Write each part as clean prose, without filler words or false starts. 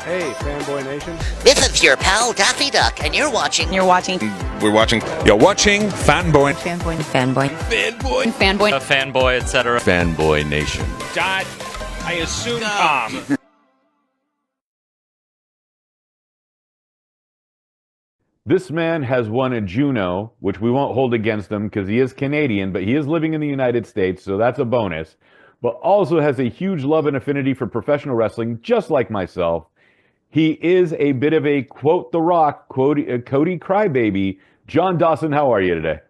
Hey, Fanboy Nation. This is your pal Daffy Duck, and you're watching. We're watching Fanboy. Fanboy, etc. Fanboy Nation. I assume Tom. This man has won a Juno, which we won't hold against him because he is Canadian, but he is living in the United States, so that's a bonus. But also has a huge love and affinity for professional wrestling, just like myself. He is a bit of a quote The Rock, Cody crybaby. John Dawson, how are you today?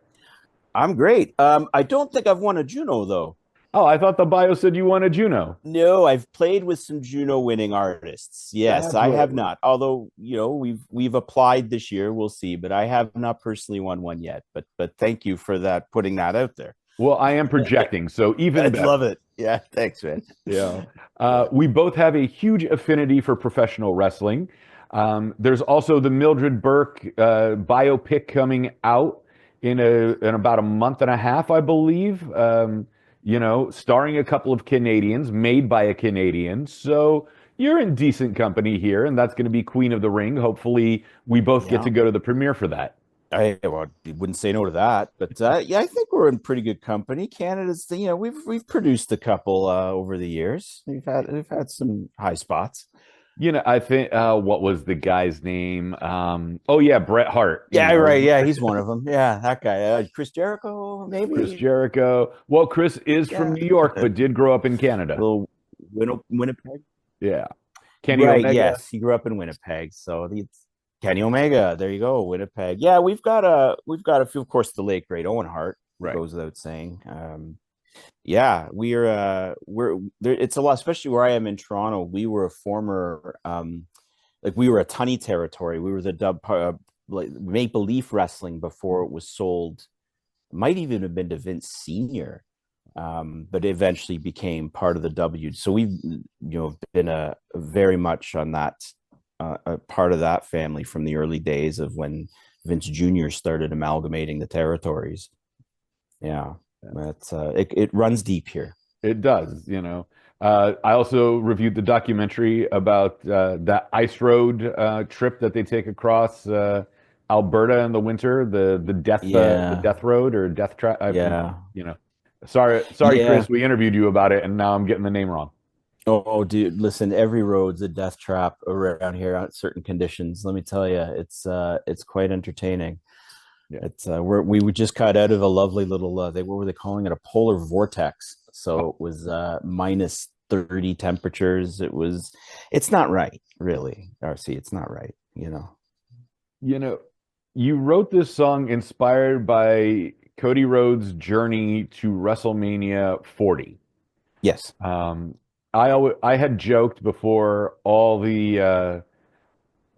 I'm great. I don't think I've won a Juno though. Oh, I thought the bio said you won a Juno. No, I've played with some Juno winning artists. Yes, I have not. Although, we've applied this year, we'll see, but I have not personally won one yet. But thank you for that, putting that out there. Well, I am projecting, so even better. I love it. Yeah, thanks, man. Yeah. We both have a huge affinity for professional wrestling. There's also the Mildred Burke biopic coming out in about a month and a half, I believe. Starring a couple of Canadians, made by a Canadian. So you're in decent company here, and that's going to be Queen of the Ring. Hopefully, we both get to go to the premiere for that. I wouldn't say no to that, but I think we're in pretty good company. Canada's, we've produced a couple over the years. We've had some high spots. I think what was the guy's name? Bret Hart. Yeah, right. Yeah, he's one of them. Yeah, that guy. Chris Jericho, maybe. Chris Jericho. Well, Chris is from New York, but did grow up in Canada. Little Winnipeg. Yeah, Kenny Omega. Yes, he grew up in Winnipeg, so Kenny Omega. There you go, Winnipeg. Yeah, we've got a few. Of course, the late great Owen Hart goes without saying. We're it's a lot, especially where I am in Toronto. We were a former we were a Tunney territory. We were the Maple Leaf Wrestling before it was sold. Might even have been to Vince Senior, but eventually became part of the W. So we've been a very much on that a part of that family from the early days of when Vince Jr. started amalgamating the territories. Yeah. But it runs deep here. It does, I also reviewed the documentary about that ice road trip that they take across Alberta in the winter, the death road or death trap. Sorry, Chris, we interviewed you about it, and now I'm getting the name wrong. Oh, dude, listen, every road's a death trap around here on certain conditions. Let me tell you, it's quite entertaining. Yeah. It's we just got out of a lovely little what were they calling it, a polar vortex. So it was -30 temperatures. It's not right, really, RC. It's not right, You wrote this song inspired by Cody Rhodes' journey to WrestleMania 40. Yes. I had joked before all the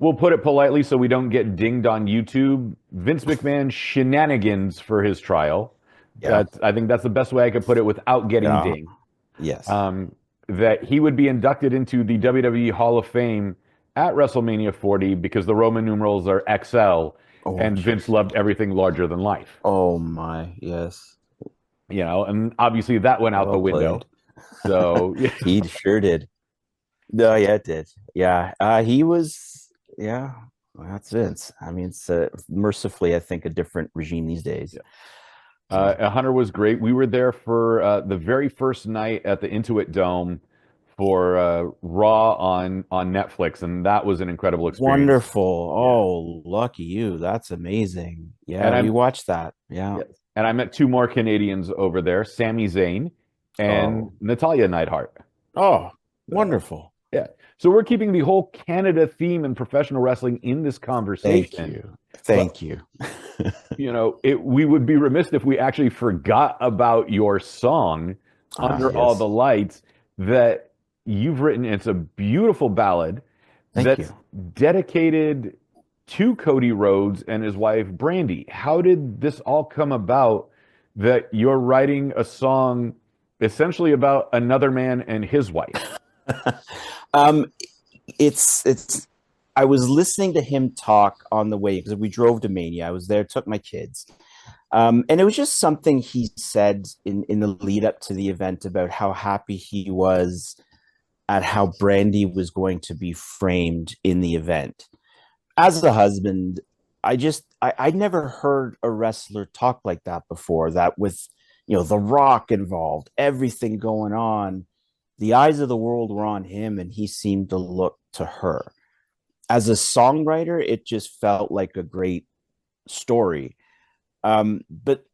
we'll put it politely so we don't get dinged on YouTube, Vince McMahon shenanigans for his trial. Yeah. I think that's the best way I could put it without getting dinged. Yes. That he would be inducted into the WWE Hall of Fame at WrestleMania 40 because the Roman numerals are XL, and Vince loved everything larger than life. Oh my, yes. And obviously that went out the window. So he sure did. No, yeah, it did. Yeah, he was. Yeah, well, that's Vince. I mean, it's mercifully, I think, a different regime these days. Yeah. Hunter was great. We were there for the very first night at the Intuit Dome for Raw on Netflix, and that was an incredible experience. Wonderful. Oh, lucky you. That's amazing. Yeah, and we watched that. Yeah. Yes. And I met two more Canadians over there, Sami Zayn and Natalya Neidhart. Oh, wonderful. Yeah. So we're keeping the whole Canada theme in professional wrestling in this conversation. Thank you. We would be remiss if we actually forgot about your song, Under All the Lights, that you've written. It's a beautiful ballad that's dedicated to Cody Rhodes and his wife, Brandi. How did this all come about that you're writing a song essentially about another man and his wife? It's I was listening to him talk on the way because we drove to Mania. I was there, took my kids. And it was just something he said in the lead up to the event about how happy he was at how Brandi was going to be framed in the event. As a husband, I'd never heard a wrestler talk like that before, that with, The Rock involved, everything going on, the eyes of the world were on him and he seemed to look to her. As a songwriter, it just felt like a great story. But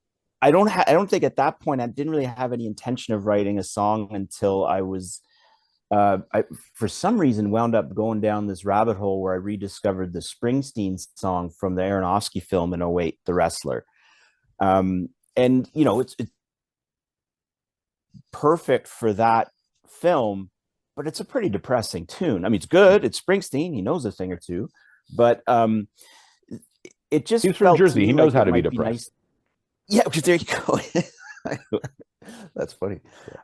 I don't think at that point I didn't really have any intention of writing a song until I was for some reason wound up going down this rabbit hole where I rediscovered the Springsteen song from the Aronofsky film in '08, The Wrestler. And it's perfect for that film, but it's a pretty depressing tune. I mean, it's good. It's Springsteen. He knows a thing or two, but it just he's from Jersey. He knows how to be depressed. Nice. Yeah, because there you go. That's funny.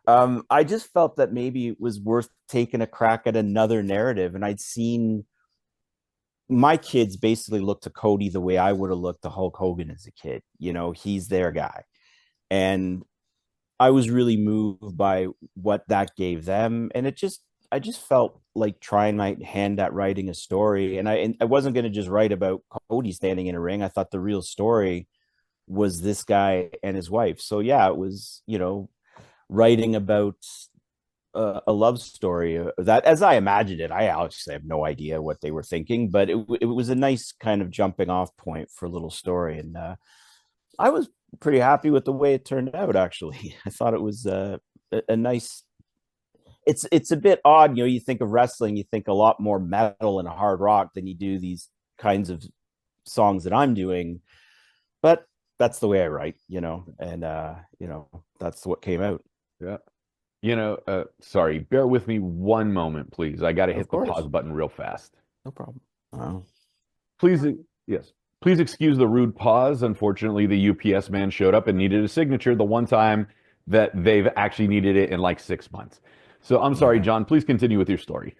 I just felt that maybe it was worth taking a crack at another narrative, and I'd seen my kids basically look to Cody the way I would have looked to Hulk Hogan as a kid. He's their guy, and I was really moved by what that gave them, and I just felt like trying my hand at writing a story, and I wasn't going to just write about Cody standing in a ring. I thought the real story was this guy and his wife. So yeah, it was, writing about a love story that, as I imagined it, I obviously have no idea what they were thinking, but it was a nice kind of jumping off point for a little story. And I was pretty happy with the way it turned out, actually. I thought it was a nice, it's a bit odd. You think of wrestling, you think a lot more metal and hard rock than you do these kinds of songs that I'm doing. But that's the way I write, and that's what came out. Yeah. Sorry, bear with me one moment, please. I got to hit the pause button real fast. No problem. Please, yes. Please excuse the rude pause. Unfortunately, the UPS man showed up and needed a signature the one time that they've actually needed it in like 6 months. So I'm sorry, John, please continue with your story.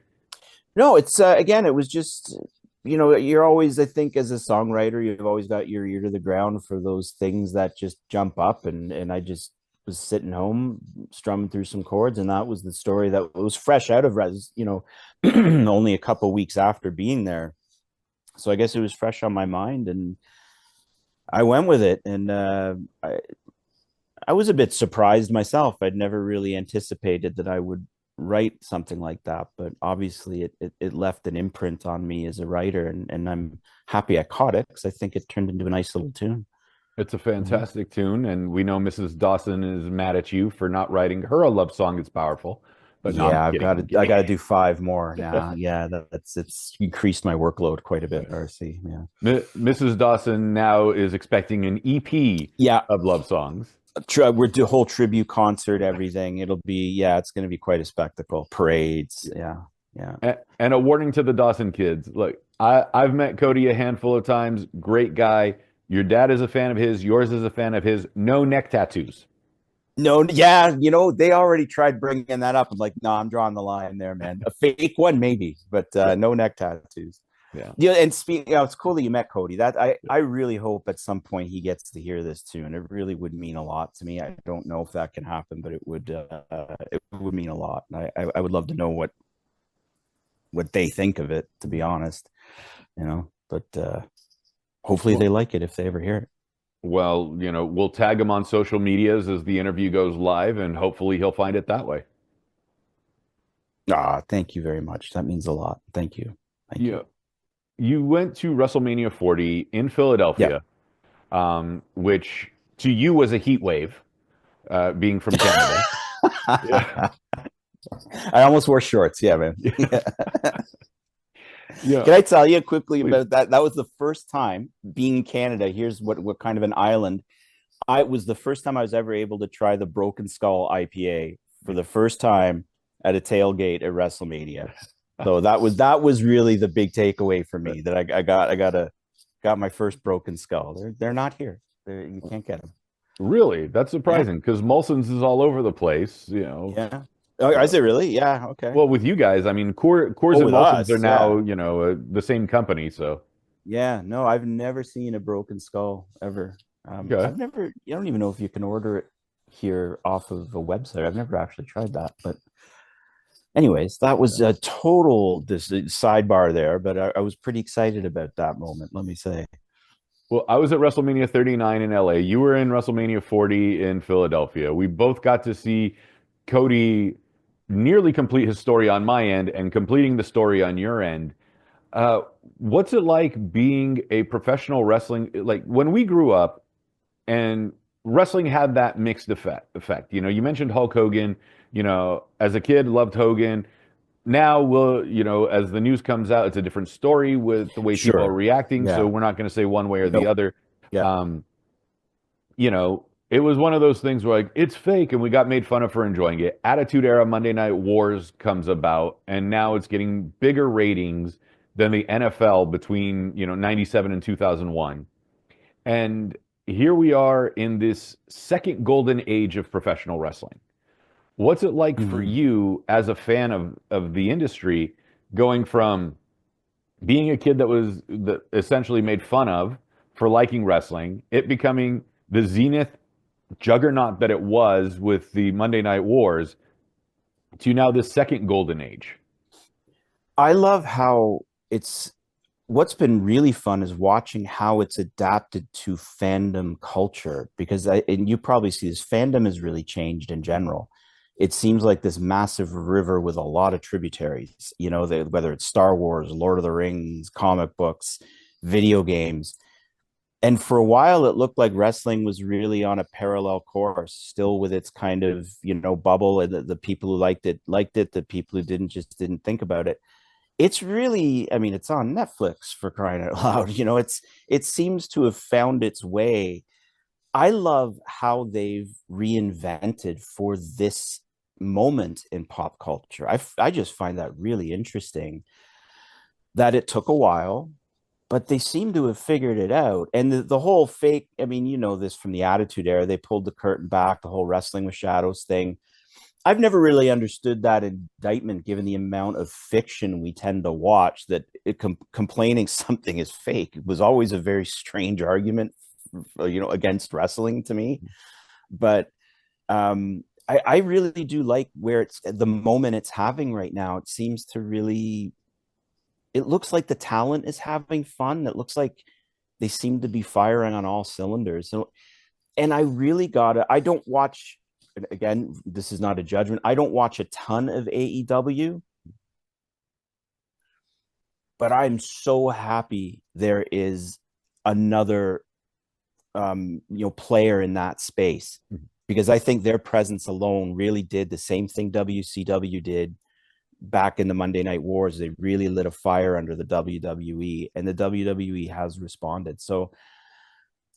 No, it's again, it was just, you're always, I think, as a songwriter, you've always got your ear to the ground for those things that just jump up. And I just was sitting home strumming through some chords, and that was the story that was fresh out of only a couple weeks after being there. So I guess it was fresh on my mind, and I went with it. And I was a bit surprised myself. I'd never really anticipated that I would write something like that, but obviously it left an imprint on me as a writer, and I'm happy I caught it, because I think it turned into a nice little tune. It's a fantastic tune, and we know Mrs. Dawson is mad at you for not writing her a love song. It's powerful, but yeah, I got to do 5 more now. Yeah, it's increased my workload quite a bit. RC, yeah. Mrs. Dawson now is expecting an EP of love songs. We're doing a whole tribute concert, everything. It'll be, it's going to be quite a spectacle. Parades, yeah. And a warning to the Dawson kids: look, I've met Cody a handful of times. Great guy. Your dad is a fan of his. Yours is a fan of his. No neck tattoos. No, yeah, they already tried bringing that up. I'm like, no, I'm drawing the line there, man. A fake one, maybe, but no neck tattoos. Yeah. And speaking, it's cool that you met Cody. That I really hope at some point he gets to hear this too, and it really would mean a lot to me. I don't know if that can happen, but it would mean a lot. And I would love to know what they think of it, to be honest. But hopefully they like it if they ever hear it. Well, we'll tag him on social medias as the interview goes live, and hopefully he'll find it that way. Thank you very much. That means a lot. Thank you. Thank you. You went to WrestleMania 40 in Philadelphia, which to you was a heat wave, being from Canada. I almost wore shorts. Yeah, man. Yeah. Can I tell you quickly about that? That was the first time being in Canada. Here's what kind of an island. It was the first time I was ever able to try the Broken Skull IPA for the first time at a tailgate at WrestleMania. So that was really the big takeaway for me, that I got my first Broken Skull. They're not here. You can't get them. Really? That's surprising, because Molson's is all over the place. Yeah. Oh, is it really? Yeah. Okay. Well, with you guys, I mean, Coors and Molson's are now, the same company. So. Yeah. No, I've never seen a Broken Skull ever. Okay. I don't even know if you can order it here off of a website. I've never actually tried that, but anyways, that was a total this sidebar there, but I was pretty excited about that moment, let me say. Well, I was at WrestleMania 39 in LA. You were in WrestleMania 40 in Philadelphia. We both got to see Cody nearly complete his story on my end and completing the story on your end. Uh, what's it like being a professional wrestling? Like when we grew up and wrestling had that mixed effect. You know, you mentioned Hulk Hogan. You know, as a kid, loved Hogan. Now, as the news comes out, it's a different story with the way people are Sure. reacting. So Yeah. we're not going to say one way or the Nope. other. Yeah. Um, it was one of those things where like it's fake and we got made fun of for enjoying it. Attitude Era Monday Night Wars comes about and now it's getting bigger ratings than the NFL between, 97 and 2001. And here we are in this second golden age of professional wrestling. What's it like for Mhm. you as a fan of the industry going from being a kid that essentially made fun of for liking wrestling, it becoming the zenith juggernaut that it was with the Monday Night Wars to now this second golden age? I love how it's what's been really fun is watching how it's adapted to fandom culture because and you probably see this fandom has really changed in general. It seems like this massive river with a lot of tributaries, whether it's Star Wars, Lord of the Rings, comic books, video games. And for a while, it looked like wrestling was really on a parallel course, still with its kind of, bubble. And the people who liked it. The people who didn't just didn't think about it. It's really, I mean, it's on Netflix for crying out loud. It seems to have found its way. I love how they've reinvented for this moment in pop culture. I just find that really interesting that it took a while, but they seem to have figured it out. And the whole fake, I mean, you know this from the Attitude Era, they pulled the curtain back, the whole Wrestling with Shadows thing. I've never really understood that indictment given the amount of fiction we tend to watch that complaining something is fake was always a very strange argument against wrestling to me. But I really do like where it's the moment it's having right now. It seems to really, it looks like the talent is having fun. It looks like they seem to be firing on all cylinders. And I really gotta, I don't watch, again, this is not a judgment. I don't watch a ton of AEW, but I'm so happy there is another player in that space because I think their presence alone really did the same thing WCW did back in the Monday Night Wars. They really lit a fire under the WWE, and the WWE has responded. So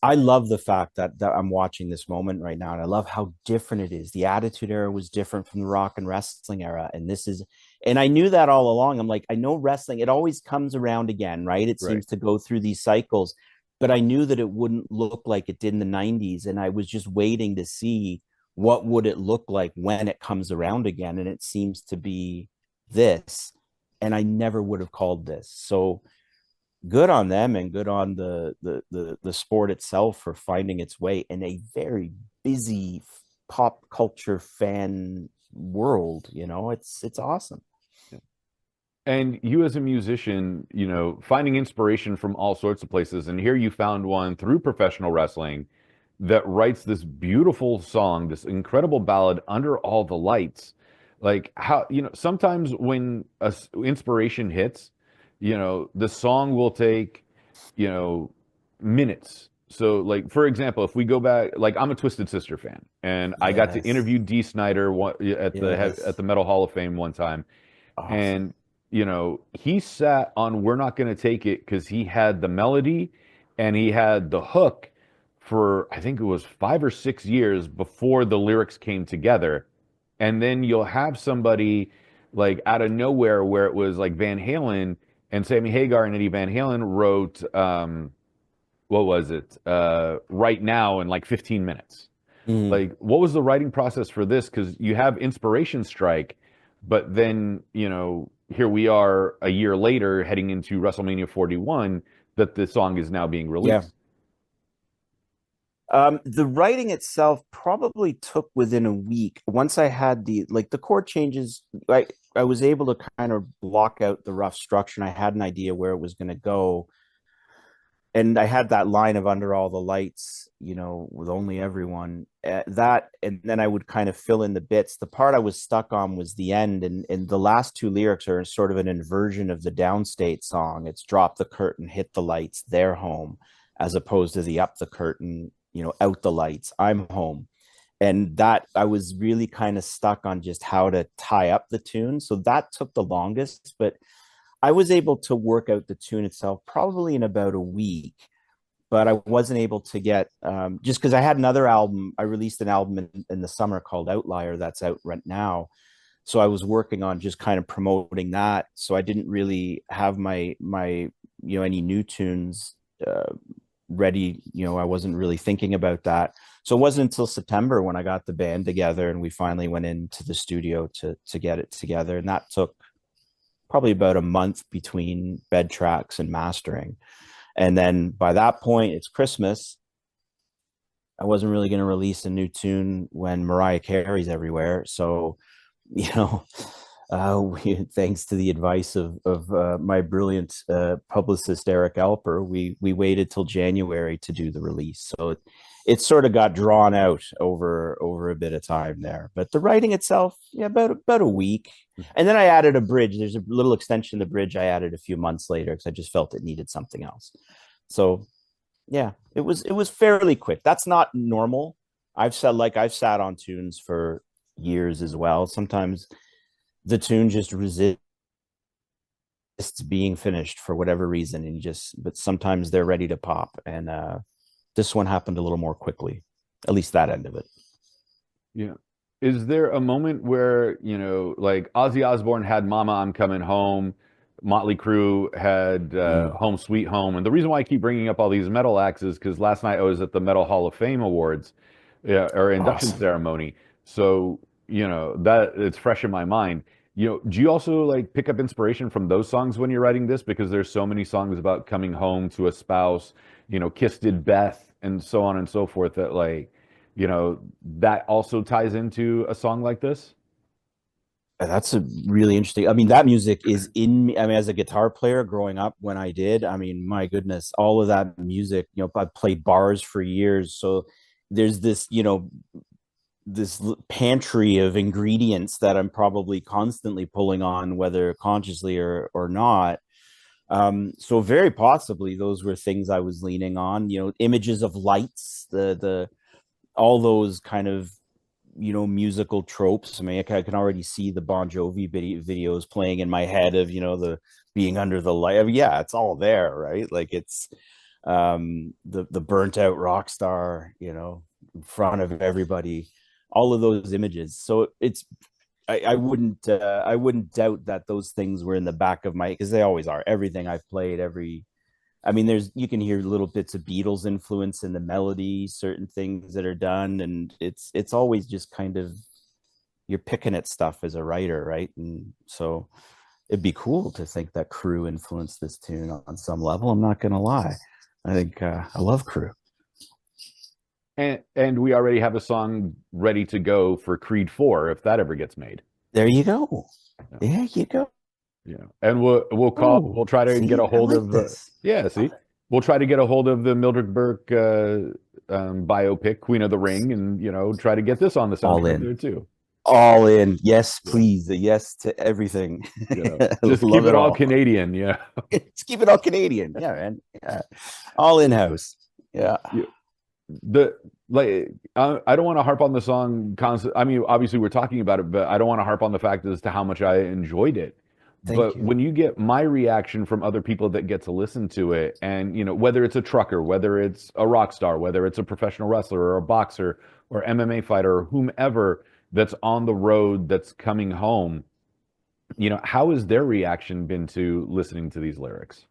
I love the fact that I'm watching this moment right now, and I love how different it is. The Attitude Era was different from the Rock and Wrestling Era, and this is, and I knew that all along. I'm like, I know wrestling; it always comes around again, right? It Right. seems to go through these cycles, but I knew that it wouldn't look like it did in the '90s, and I was just waiting to see what would it look like when it comes around again, and it seems to be this, and I never would have called this. So good on them and good on the sport itself for finding its way in a very busy pop culture fan world. It's awesome. And you as a musician, finding inspiration from all sorts of places. And here you found one through professional wrestling that writes this beautiful song, this incredible ballad, Under All the Lights. Like how, sometimes when inspiration hits, the song will take, you know, minutes. So like, for example, if we go back, like I'm a Twisted Sister fan and I got to Yes. interview Dee Snider at Yes. the Metal Hall of Fame one time. Awesome. And, he sat on We're Not Gonna Take It because he had the melody and he had the hook for, I think it was 5 or 6 years before the lyrics came together. And then you'll have somebody like out of nowhere where it was like Van Halen and Sammy Hagar and Eddie Van Halen wrote, what was it? Right Now in like 15 minutes. Mm. Like, what was the writing process for this? Because you have Inspiration Strike, but then, here we are a year later heading into WrestleMania 41 that the song is now being Yeah. released. The writing itself probably took within a week. Once I had the chord changes, I was able to kind of block out the rough structure, and I had an idea where it was going to go. And I had that line of under all the lights, with only everyone, that, and then I would kind of fill in the bits. The part I was stuck on was the end, and the last two lyrics are sort of an inversion of the downstate song. It's drop the curtain, hit the lights, they're home, as opposed to the up the curtain, out the lights, I'm home. And that I was really kind of stuck on just how to tie up the tune. So that took the longest, but I was able to work out the tune itself probably in about a week, but I wasn't able to get just because I had another album. I released an album in the summer called Outlier that's out right now. So I was working on just kind of promoting that. So I didn't really have my any new tunes ready. I wasn't really thinking about that. So it wasn't until September when I got the band together and we finally went into the studio to get it together, and that took probably about a month between bed tracks and mastering. And then by that point, it's Christmas. I wasn't really going to release a new tune when Mariah Carey's everywhere. So, thanks to the advice of my brilliant publicist, Eric Alper, we waited till January to do the release. So it sort of got drawn out over a bit of time there. But the writing itself, yeah, about a week. And then I added a bridge. There's a little extension of the bridge I added a few months later because I just felt it needed something else. So yeah, it was fairly quick. That's not normal. I've sat on tunes for years as well. Sometimes the tune just resists being finished for whatever reason, and but sometimes they're ready to pop. And this one happened a little more quickly, at least that end of it. Yeah. Is there a moment where, like Ozzy Osbourne had Mama, I'm Coming Home, Motley Crue had Home Sweet Home. And the reason why I keep bringing up all these metal acts is because last night I was at the Metal Hall of Fame Awards, or induction ceremony. So, that it's fresh in my mind. Do you also like pick up inspiration from those songs when you're writing this? Because there's so many songs about coming home to a spouse, Kiss Did Beth, and so on and so forth that that also ties into a song like this? That's a really interesting. I mean, that music is in me. I mean, as a guitar player growing up when I did, I mean, my goodness, all of that music, I played bars for years. So there's this pantry of ingredients that I'm probably constantly pulling on, whether consciously or not. So very possibly those were things I was leaning on, images of lights, the all those kind of musical tropes. I mean, I can already see the Bon Jovi videos playing in my head of the being under the light. I mean, yeah, it's all there, right? Like it's the burnt out rock star, in front of everybody, all of those images. So I wouldn't doubt that those things were in the back of my, because they always are. Everything I've played, I mean, you can hear little bits of Beatles influence in the melody, certain things that are done, and it's always just kind of, you're picking at stuff as a writer, right? And so it'd be cool to think that Crew influenced this tune on some level. I'm not gonna lie, I think I love Crew, and we already have a song ready to go for Creed 4 if that ever gets made. There you go. There you go. And we'll try to get a hold of we'll try to get a hold of the Mildred Burke biopic, Queen of the Ring, and try to get this on the soundtrack there too. All in, yes, please, yes to everything. Just keep it all Canadian, yeah. Let's keep it all Canadian, yeah, man. Yeah, all in house, yeah. I don't want to harp on the song constant. I mean, obviously we're talking about it, but I don't want to harp on the fact as to how much I enjoyed it. But when you get my reaction from other people that get to listen to it, and whether it's a trucker, whether it's a rock star, whether it's a professional wrestler or a boxer or MMA fighter or whomever that's on the road that's coming home, how has their reaction been to listening to these lyrics?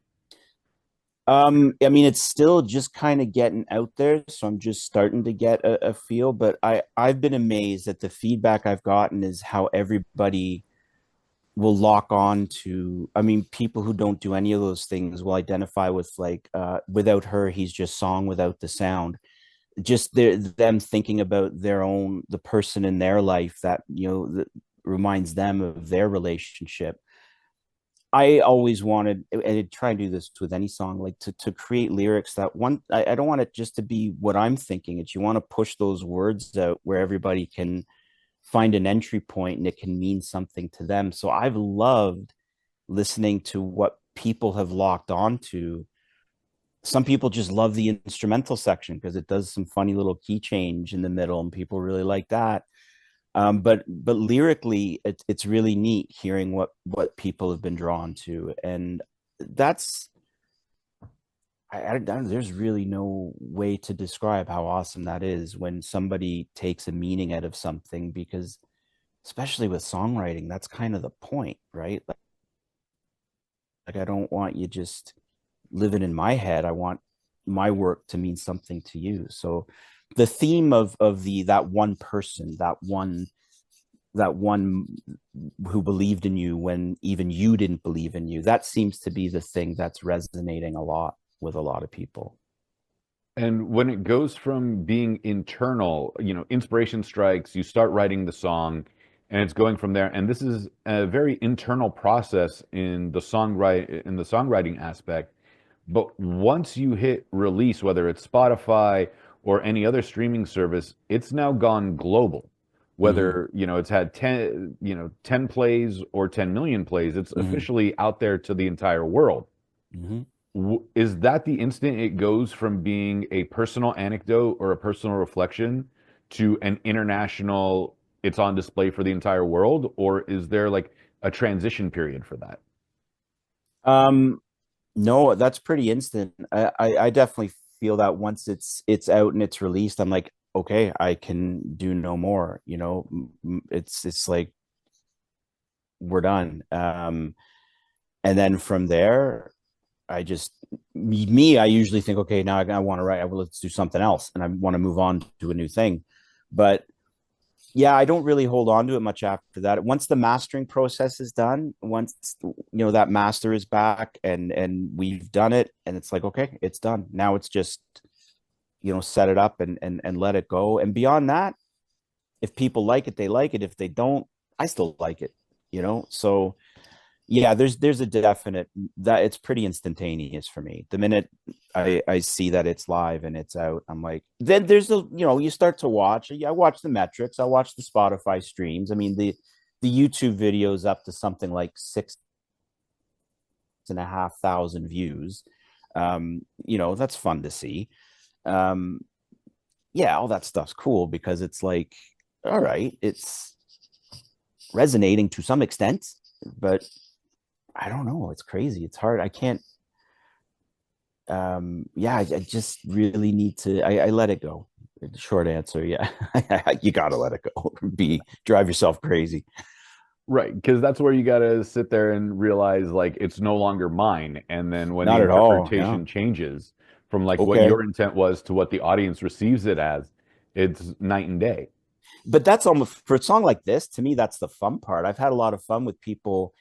I mean, it's still just kind of getting out there, so I'm just starting to get a feel. But I've been amazed at the feedback I've gotten is how everybody will lock on to. I mean, people who don't do any of those things will identify with like, without her, he's just song without the sound. just them thinking about the person in their life that, that reminds them of their relationship. I always wanted, and I try and do this with any song, like to create lyrics that I don't want it just to be what I'm thinking. It's, you want to push those words out where everybody can find an entry point and it can mean something to them. So I've loved listening to what people have locked onto. Some people just love the instrumental section because it does some funny little key change in the middle, and people really like that. But lyrically, it's really neat hearing what people have been drawn to, and that's there's really no way to describe how awesome that is when somebody takes a meaning out of something, because especially with songwriting, that's kind of the point, right? Like I don't want you just living in my head. I want my work to mean something to you. So the theme of that one person, that one who believed in you when even you didn't believe in you, that seems to be the thing that's resonating a lot with a lot of people. And when it goes from being internal, inspiration strikes, you start writing the song, and it's going from there. And this is a very internal process in the songwriting aspect. But once you hit release, whether it's Spotify or any other streaming service, it's now gone global. Whether, it's had 10 plays or 10 million plays, it's officially out there to the entire world. Is that the instant it goes from being a personal anecdote or a personal reflection to an international, it's on display for the entire world? Or is there like a transition period for that? No, that's pretty instant. I definitely feel that once it's out and it's released, I'm like, okay, I can do no more. It's like we're done. And then from there, I just I usually think, okay, now I want to write. Let's do something else, and I want to move on to a new thing. But yeah, I don't really hold on to it much after that. Once the mastering process is done, once that master is back and we've done it, and it's like, okay, it's done. Now it's just set it up and let it go. And beyond that, if people like it, they like it. If they don't, I still like it. So yeah, there's a definite that it's pretty instantaneous for me. The minute I see that it's live and it's out, I'm like, then there's you start to watch. I watch the metrics. I watch the Spotify streams. I mean, the YouTube videos up to something like 6,500 views. That's fun to see. Yeah, all that stuff's cool because it's like, all right, it's resonating to some extent, but I don't know. It's crazy. It's hard. I can't. Yeah, I just really need to. I let it go. The short answer, yeah, you gotta let it go. Drive yourself crazy. Right, because that's where you got to sit there and realize like it's no longer mine. And then when the Not at all. Yeah. interpretation changes from like what Okay. your intent was to what the audience receives it as, it's night and day. But that's almost for a song like this. To me, that's the fun part. I've had a lot of fun with people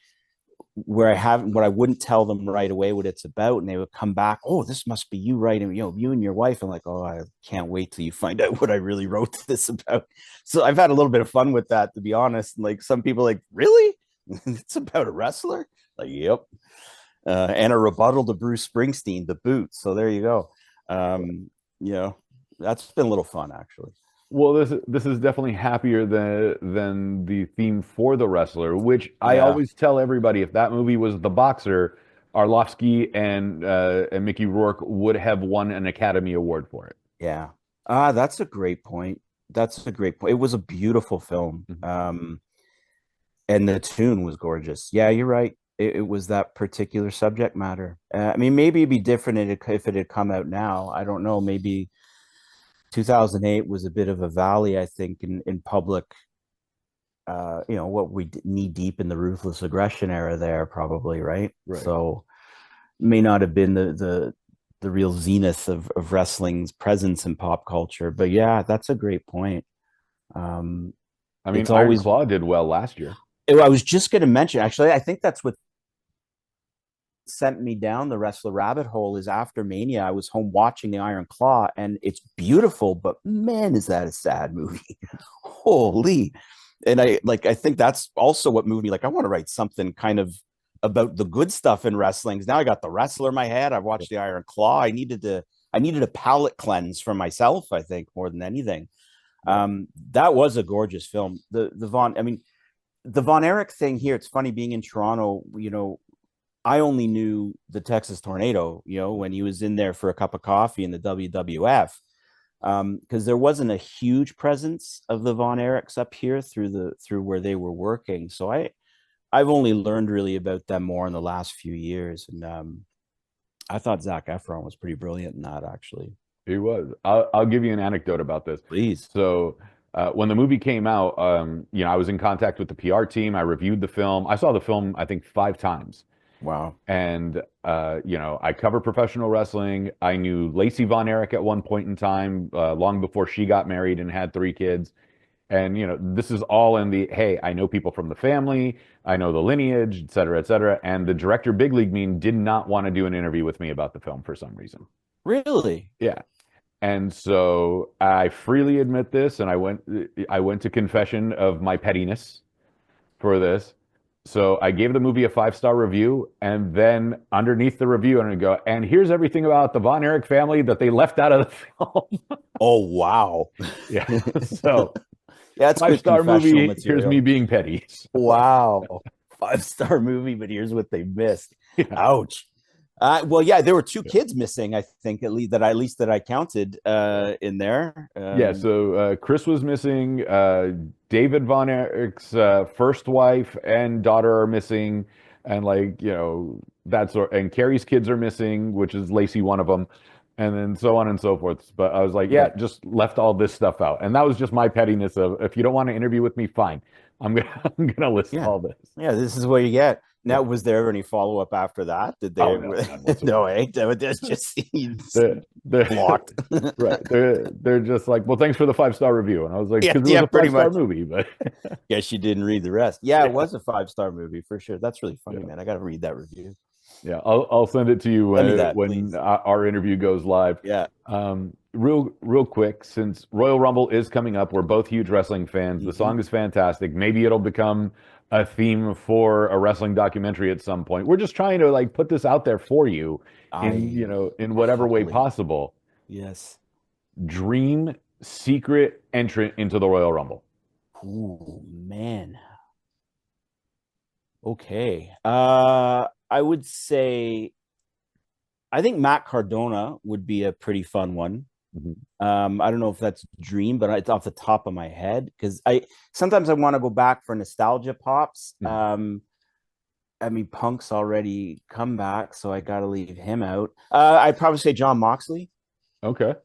where I wouldn't tell them right away what it's about, and they would come back, oh, this must be you writing, you and your wife. I'm like, oh, I can't wait till you find out what I really wrote this about. So I've had a little bit of fun with that, to be honest. And like some people like, really? It's about a wrestler? Like, yep. And a rebuttal to Bruce Springsteen, The Boot. So there you go. That's been a little fun, actually. Well, this is definitely happier than the theme for The Wrestler, which I Yeah. always tell everybody, if that movie was The Boxer, Arlovsky and Mickey Rourke would have won an Academy Award for it. Yeah. That's a great point. That's a great point. It was a beautiful film. And the tune was gorgeous. Yeah, you're right. It was that particular subject matter. I mean, maybe it'd be different if it had come out now. I don't know. Maybe 2008 was a bit of a valley, I think, in public. What we knee deep in the ruthless aggression era there, probably, right? So may not have been the real zenith of wrestling's presence in pop culture. But yeah, that's a great point. I mean, It's Iron always Claw did well last year. I was just going to mention, actually, I think that's what sent me down the wrestler rabbit hole is after Mania, I was home watching the Iron Claw, and it's beautiful, but man, is that a sad movie. Holy. And I think that's also what moved me. Like, I want to write something kind of about the good stuff in wrestling. Now I got the wrestler in my head. I've watched the Iron Claw. I needed a palate cleanse for myself, I think, more than anything. That was a gorgeous film. The Von Erich thing here, it's funny being in Toronto, I only knew the Texas Tornado, when he was in there for a cup of coffee in the WWF, because there wasn't a huge presence of the Von Erichs up here through where they were working. So I've only learned really about them more in the last few years. And I thought Zac Efron was pretty brilliant in that, actually. He was. I'll give you an anecdote about this. Please. So when the movie came out, I was in contact with the PR team. I reviewed the film. I saw the film, I think, 5 times. Wow. And, I cover professional wrestling. I knew Lacey Von Erich at one point in time, long before she got married and had 3 kids. And, this is all in the, hey, I know people from the family, I know the lineage, et cetera, et cetera. And the director, Big League Mean, did not want to do an interview with me about the film for some reason. Really? Yeah. And so I freely admit this, and I went to confession of my pettiness for this. So I gave the movie a 5-star review, and then underneath the review, I'm going to go, and here's everything about the Von Erich family that they left out of the film. Oh, wow. Yeah. So yeah, it's 5-star movie. Material. Here's me being petty. Wow. 5-star movie, but here's what they missed. Yeah. Ouch. Well, yeah, there were 2 kids missing, I think, at least that I counted in there. Yeah, so Chris was missing. David Von Erich's first wife and daughter are missing, and and Carrie's kids are missing, which is Lacey, one of them, and then so on and so forth. But I was like, yeah, just left all this stuff out, and that was just my pettiness of, if you don't want to interview with me, fine. I'm gonna list all this. Yeah, this is what you get. Now, was there any follow up after that? Did they? Oh, no, there's just scenes they're blocked. Right? They're just like, well, thanks for the 5-star review, and I was like, because it was a pretty 5-star much movie, but guess you didn't read the rest. Yeah, it was a 5-star movie for sure. That's really funny, man. I got to read that review. Yeah, I'll send it to you when our interview goes live. Yeah. Real quick, since Royal Rumble is coming up, we're both huge wrestling fans. Mm-hmm. The song is fantastic. Maybe it'll become a theme for a wrestling documentary at some point. We're just trying to put this out there for you in whatever way possible. Yes. Dream secret entrant into the Royal Rumble. Ooh, man. Okay. I would say, I think Matt Cardona would be a pretty fun one. Mm-hmm. I don't know if that's dream, but it's off the top of my head, because sometimes I want to go back for nostalgia pops. Mm-hmm. Punk's already come back, so I got to leave him out. I'd probably say John Moxley. Okay.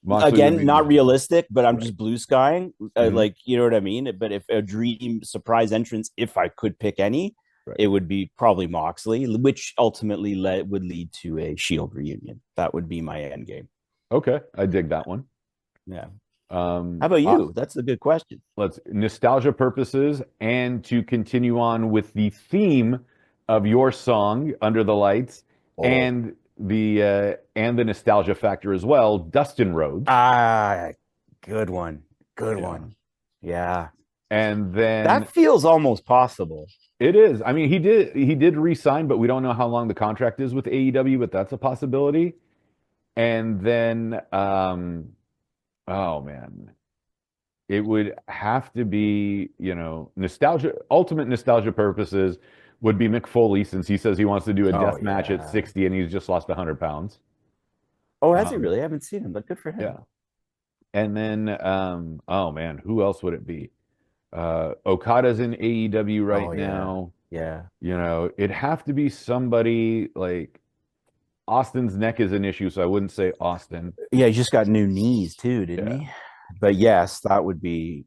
Moxley again, not realistic, but I'm just blue skying. Mm-hmm. You know what I mean? But if a dream surprise entrance, if I could pick any, it would be probably Moxley, which ultimately would lead to a Shield reunion. That would be my end game. Okay, I dig that one. Yeah. How about you? That's a good question. Let's nostalgia purposes, and to continue on with the theme of your song "Under the Lights" and the nostalgia factor as well. Dustin Rhodes. Good one. Good one. Yeah. And then that feels almost possible. It is. I mean, he did re-sign, but we don't know how long the contract is with AEW, but that's a possibility. And then, oh man, it would have to be, nostalgia, ultimate nostalgia purposes would be Mick Foley, since he says he wants to do a death match at 60 and he's just lost 100 pounds. Oh, has he really? I haven't seen him, but good for him. Yeah. And then, oh man, who else would it be? Okada's in AEW right now. Yeah. It'd have to be somebody like Austin's neck is an issue, so I wouldn't say Austin. Yeah, he just got new knees too, didn't he? But yes, that would be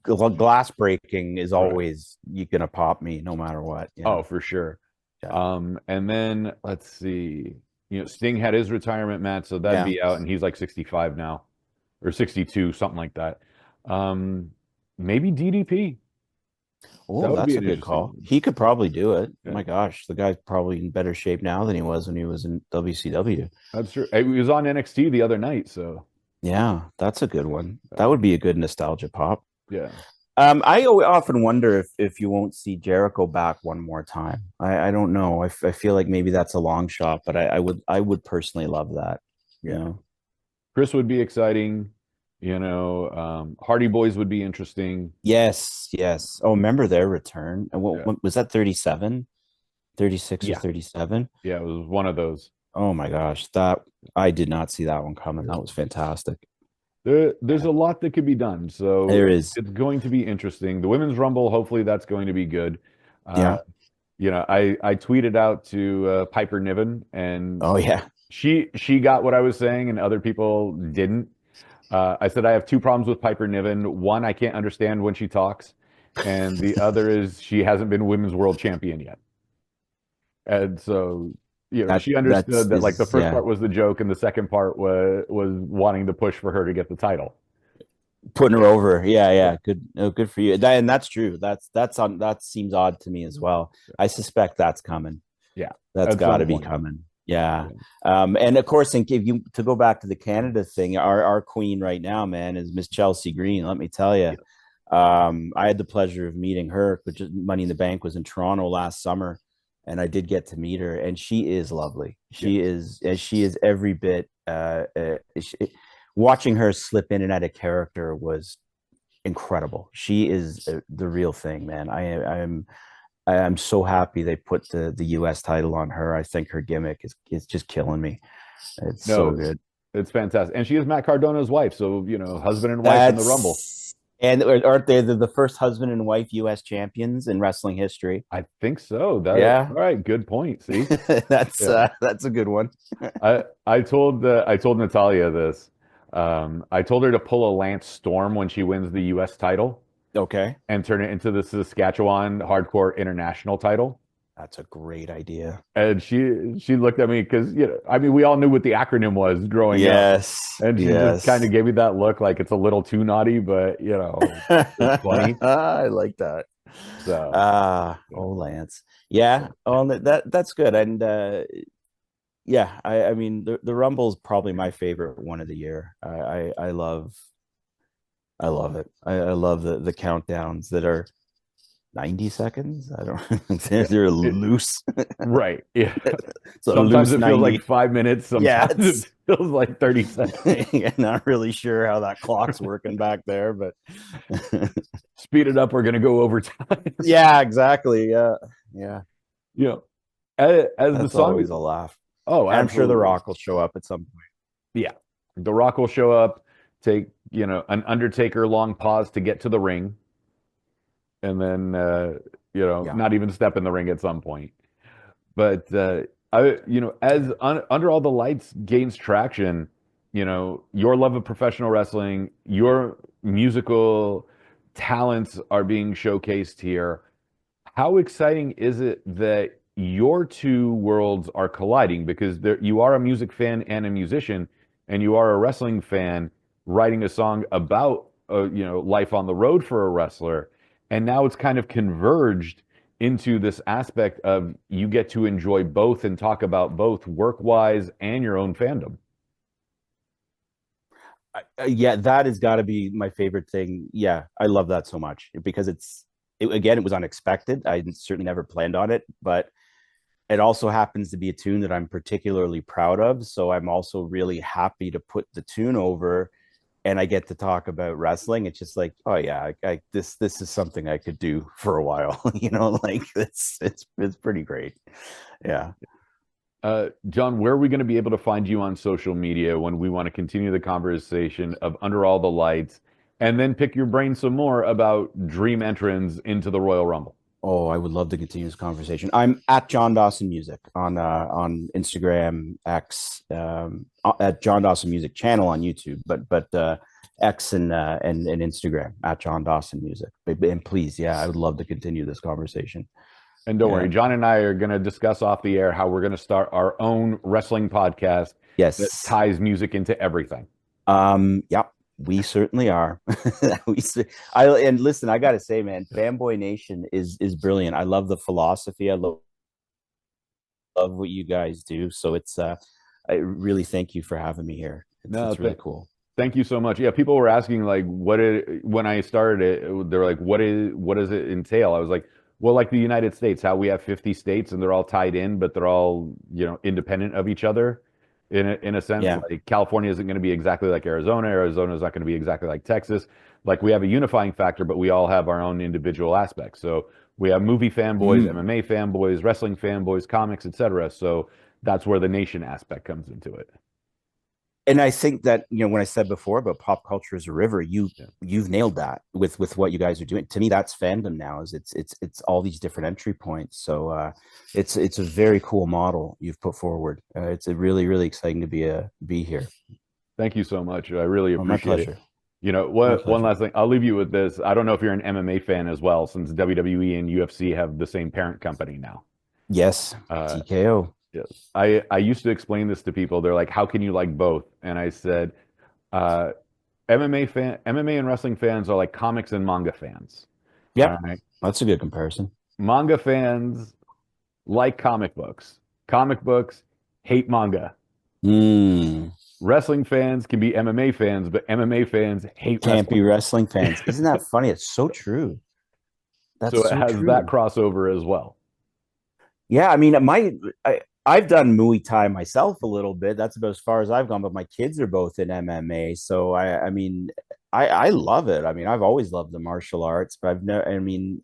glass breaking is always you're gonna pop me no matter what. Oh, for sure. Yeah. And then let's see. Sting had his retirement match, so that'd be out, and he's like 65 now, or 62, something like that. Maybe DDP. Oh, would be that's a an good interesting call. one. He could probably do it. Yeah. Oh my gosh, the guy's probably in better shape now than he was when he was in WCW. That's true. He was on NXT the other night, so Yeah, that's a good one. That would be a good nostalgia pop. yeah. I often wonder if you won't see Jericho back one more time. I don't know. I feel like maybe that's a long shot, but I would personally love that. You Yeah. know? Chris would be exciting. Hardy Boys would be interesting. Yes, yes. Oh, remember their return? And Yeah. what was that, 37, 36 or Yeah. 37? Yeah, it was one of those. Oh my gosh, that I did not see that one coming. That was fantastic. There's a lot that could be done, so There is. it's going to be interesting. The Women's Rumble, hopefully that's going to be good. Yeah. I tweeted out to Piper Niven, and Oh yeah. she got what I was saying, and other people didn't. I said I have two problems with Piper Niven. One, I can't understand when she talks, and the other is she hasn't been Women's World Champion yet. And so, she understood that like the first part was the joke, and the second part was wanting to push for her to get the title. Putting her over. Yeah. Good. Oh, good for you. And that's true. That seems odd to me as well. I suspect that's coming. Yeah. That's At got some to be point. coming. Yeah. And of course, if you to go back to the Canada thing, our queen right now, man, is Miss Chelsea Green. Let me tell you. I had the pleasure of meeting her, which Money in the Bank was in Toronto last summer, and I did get to meet her, and she is lovely. She is every bit. Watching her slip in and out of character was incredible. She is the real thing, man. I'm so happy they put the US title on her. I think her gimmick is just killing me. It's so good. It's fantastic. And she is Matt Cardona's wife, so husband and wife in the Rumble. And aren't they the first husband and wife US champions in wrestling history? I think so. Yeah. All right, good point. See? That's a good one. I told Natalia this. I told her to pull a Lance Storm when she wins the US title. Okay. And turn it into the Saskatchewan Hardcore International title. That's a great idea. And she looked at me because we all knew what the acronym was growing up. And she just kind of gave me that look like it's a little too naughty, but it's funny. I like that. So Lance. Yeah. Oh, that's good. And I mean the Rumble is probably my favorite one of the year. I love it. I love the countdowns that are 90 seconds. I don't they're loose. Right. Yeah. So sometimes it feels like 5 minutes. Sometimes it feels like 30 seconds. I'm not really sure how that clock's working back there, but speed it up. We're gonna go overtime. Yeah, exactly. Yeah. As that's the song always a laugh. Oh, I'm sure The Rock will show up at some point. Yeah, The Rock will show up. Take an Undertaker long pause to get to the ring, and then not even step in the ring at some point. But Under All the Lights gains traction, your love of professional wrestling, your musical talents are being showcased here. How exciting is it that your two worlds are colliding? Because you are a music fan and a musician, and you are a wrestling fan writing a song about life on the road for a wrestler, and now it's kind of converged into this aspect of you get to enjoy both and talk about both work-wise and your own fandom. Yeah, that has got to be my favorite thing. Yeah, I love that so much because it was unexpected. I certainly never planned on it, but it also happens to be a tune that I'm particularly proud of. So I'm also really happy to put the tune over, and I get to talk about wrestling. It's just like, oh yeah, this is something I could do for a while. Like it's pretty great. Yeah. John, where are we going to be able to find you on social media when we want to continue the conversation of Under All the Lights, and then pick your brain some more about dream entrants into the Royal Rumble? Oh, I would love to continue this conversation. I'm at John Dawson Music on Instagram, X, at John Dawson Music channel on YouTube, but X and Instagram at John Dawson Music. And please, I would love to continue this conversation. And don't worry, John and I are going to discuss off the air how we're going to start our own wrestling podcast. Yes, that ties music into everything. Yeah. We certainly are. And listen, I gotta say, man, Fanboy Nation is brilliant. I love the philosophy. I love what you guys do. So it's I really thank you for having me here. No, It's really cool. thank you so much. Yeah, people were asking like, when I started it, they were like, what does it entail? I was like, well, like the United States, how we have 50 states and they're all tied in, but they're all, independent of each other in a sense. Yeah. Like California isn't going to be exactly like Arizona. Arizona is not going to be exactly like Texas. Like we have a unifying factor, but we all have our own individual aspects. So we have movie fanboys, MMA fanboys, wrestling fanboys, comics, etc. So that's where the nation aspect comes into it. And I think that, when I said before about pop culture as a river, you've nailed that with what you guys are doing. To me, that's fandom now. Is it's all these different entry points. So it's a very cool model you've put forward. It's a really, really exciting to be here. Thank you so much. I really Oh, my appreciate it. pleasure. One last thing. I'll leave you with this. I don't know if you're an MMA fan as well, since WWE and UFC have the same parent company now. Yes, TKO. Yes. I used to explain this to people. They're like, "How can you like both?" And I said, uh, MMA and wrestling fans are like comics and manga fans. Yep, All right. that's a good comparison. Manga fans like comic books. Comic books hate manga. Mm, Wrestling fans can be MMA fans, but MMA fans hate can't wrestling. be wrestling fans. Isn't that funny? It's so true. That's So it so has that true. crossover as well. Yeah, I mean, I've done Muay Thai myself a little bit. That's about as far as I've gone. But my kids are both in MMA, so I mean, I love it. I mean, I've always loved the martial arts, but I've never. I mean,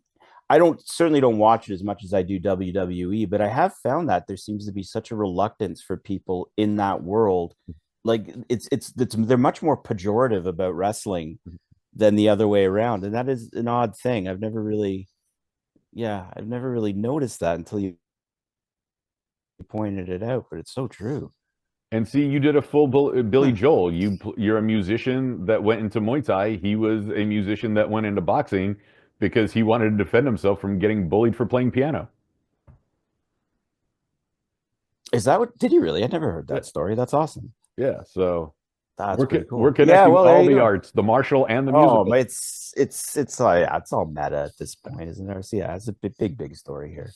I certainly don't watch it as much as I do WWE, but I have found that there seems to be such a reluctance for people in that world. Like they're much more pejorative about wrestling than the other way around, and that is an odd thing. I've never really noticed that until you pointed it out, but it's so true. And see, you did a full Billy Joel. You're a musician that went into Muay Thai. He was a musician that went into boxing because he wanted to defend himself from getting bullied for playing piano. Is that what did you really? I never heard Yeah. that story. That's awesome. Yeah, so That's pretty cool. we're Yeah, connecting well, there all you the go. arts, the martial and the Oh, musical. but it's like it's all meta at this point, isn't there? So yeah, it's a big story here.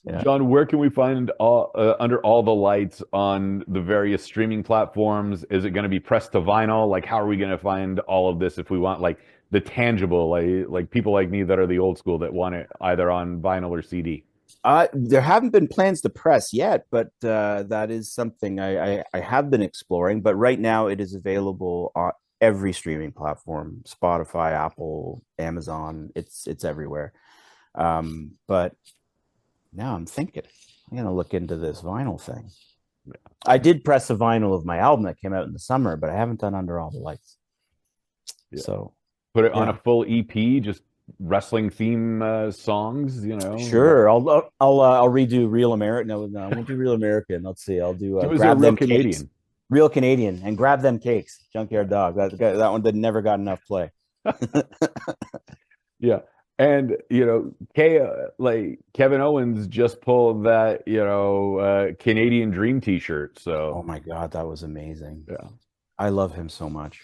Yeah. John, where can we find Under All the Lights on the various streaming platforms? Is it going to be pressed to vinyl? Like, how are we going to find all of this if we want like the tangible, like people like me that are the old school that want it either on vinyl or CD? There haven't been plans to press yet, but that is something I have been exploring. But right now, it is available on every streaming platform: Spotify, Apple, Amazon. It's everywhere. But now I'm thinking I'm gonna look into this vinyl thing. I did press a vinyl of my album that came out in the summer, but I haven't done Under All the Lights. Yeah. So Put it on yeah. a full EP, just wrestling theme songs, Sure, I'll redo Real American. No, I won't do Real American. Let's see. I'll do Do as a Grab real Them Cakes. Canadian. Real Canadian and Grab Them Cakes. Junkyard Dog. That one that never got enough play. Yeah. And like Kevin Owens just pulled that Canadian Dream T-shirt. Oh So my God, that was amazing. yeah, I love him so much.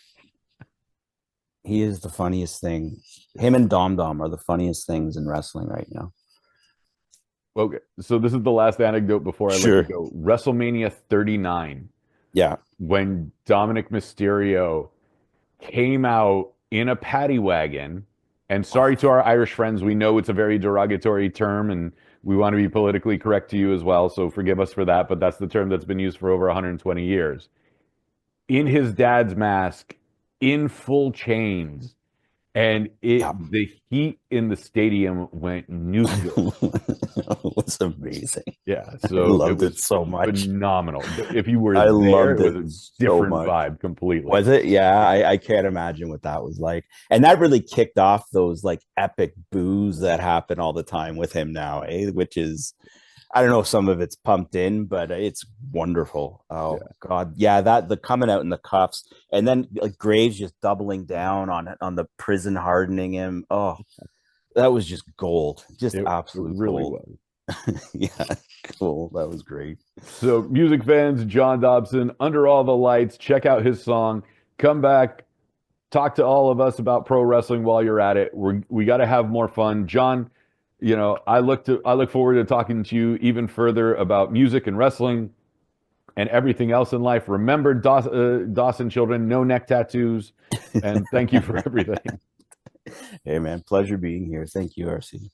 He is the funniest thing. Him and Dom Dom are the funniest things in wrestling right now. okay. So this is the last anecdote before I let Sure. you go. WrestleMania 39, Yeah. when Dominic Mysterio came out in a paddy wagon, and sorry to our Irish friends, we know it's a very derogatory term, and we want to be politically correct to you as well. So forgive us for that, but that's the term that's been used for over 120 years. In his dad's mask, in full chains, and Yeah. the heat in the stadium went nuclear. It was amazing. Yeah, I so loved was it so much. phenomenal. If you were I there, loved it was it a so different much. vibe completely. Was it? Yeah, I can't imagine what that was like. And that really kicked off those like epic boos that happen all the time with him now, which is, I don't know if some of it's pumped in, but it's wonderful. Oh Yeah. God. Yeah, that the coming out in the cuffs and then like Graves just doubling down on the prison hardening him. Oh, that was just gold. Just It absolute really gold. was. Yeah, cool. That was great. So, music fans, John Dobson, Under All the Lights, check out his song. Come back talk to all of us about pro wrestling while you're at it. We got to have more fun. John, I look forward to talking to you even further about music and wrestling and everything else in life. Remember, Dawson children, no neck tattoos, and thank you for everything. Hey man, pleasure being here. Thank you, RC.